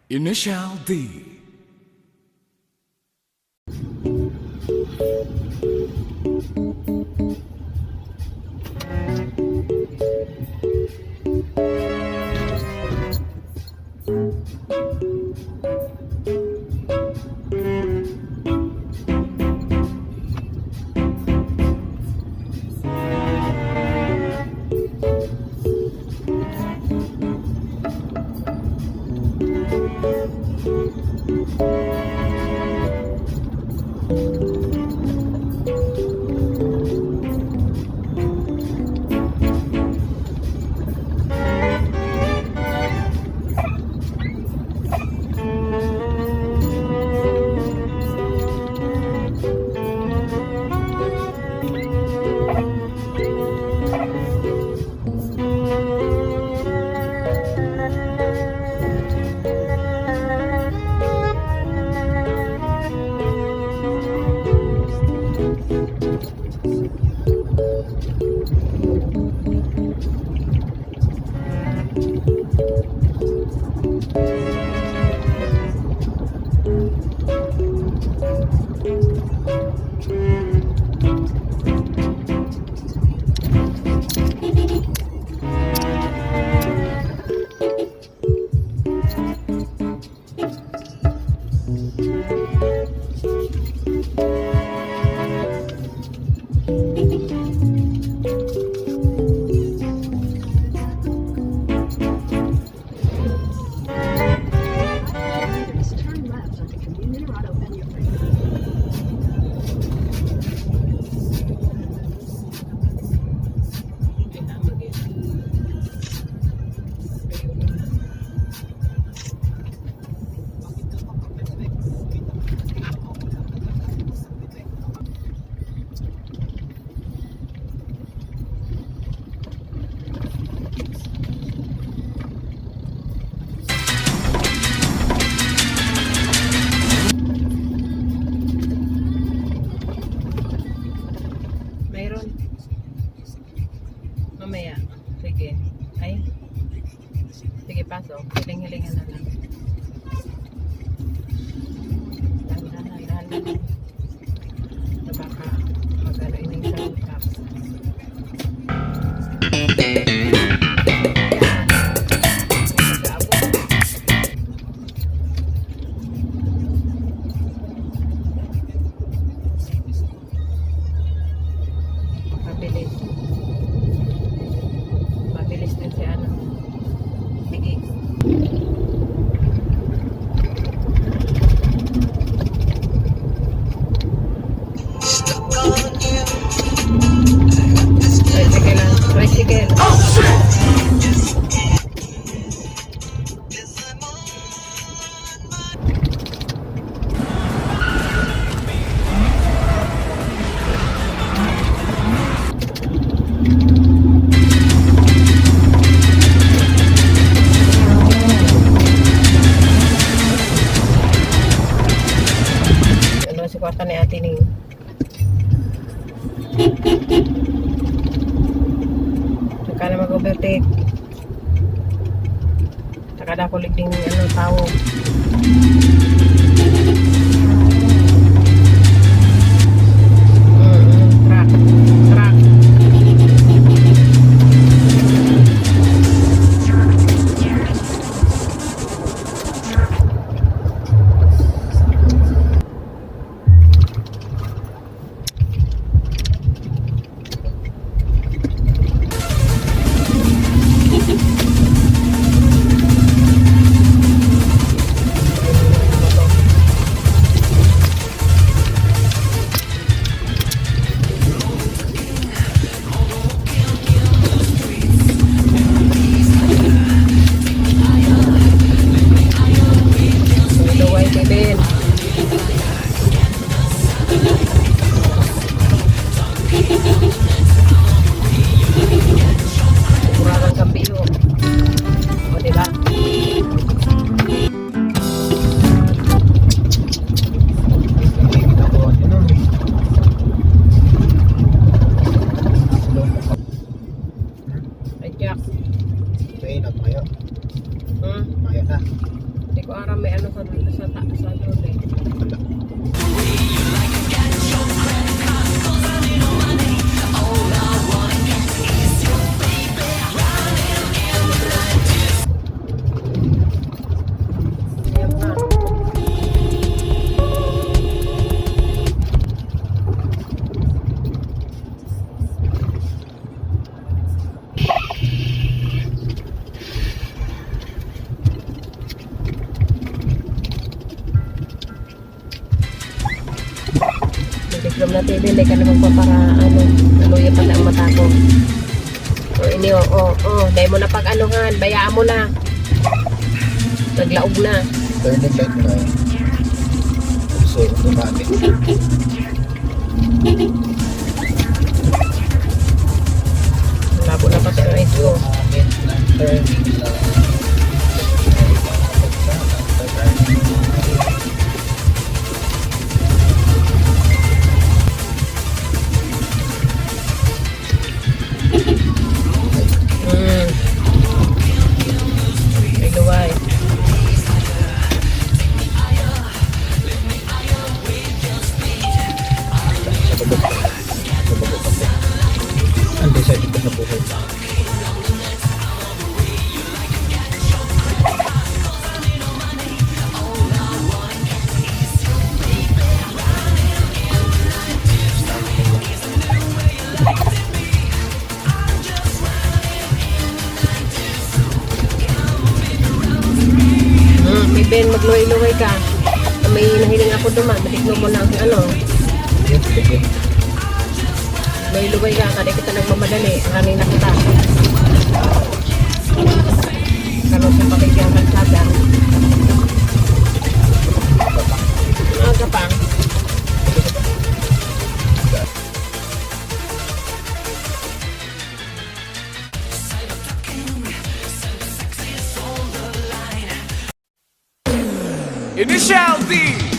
Initial D. Mayroon. Mamaya. Sige. Ay. Sige, pasok. Hiling-hilingan na lang. Dahan-dahan. Na baka magano ining sa hukap. Mabilis. Mabilis din si ano. Sige. Tricycle lang. Tricycle. Ano si kwarta ni ate ning. Saka na mag-overtake. Saka na kulig ding ano, tao. Truck. Truck. Luway din. Kurang kampiyo. O, diba? Ay, Jack. Mainat kayo. Hmm? Maya na. Hindi Para may ano sa doon eh. Ayan pa. Diplom na TV, hindi ka naman pa para ano, aluya pala ang mata ko. O ini, dahil mo na pag-anuhan, bayaan mo na. Naglaog na. Turning light na. So, automatic. Labo na pati ang eyes ko. Turning lang. Ay, luway. Undecided ka sa buhay. Ben, magluway-luway ka. May nahiling ako duman. Matikno mo lang ano. Yes, sige. Luway-luway ka. Kada kita nagmamadali. Kanina kita. Kalau sa pakikyang kalsada. Aga pa. Initial D.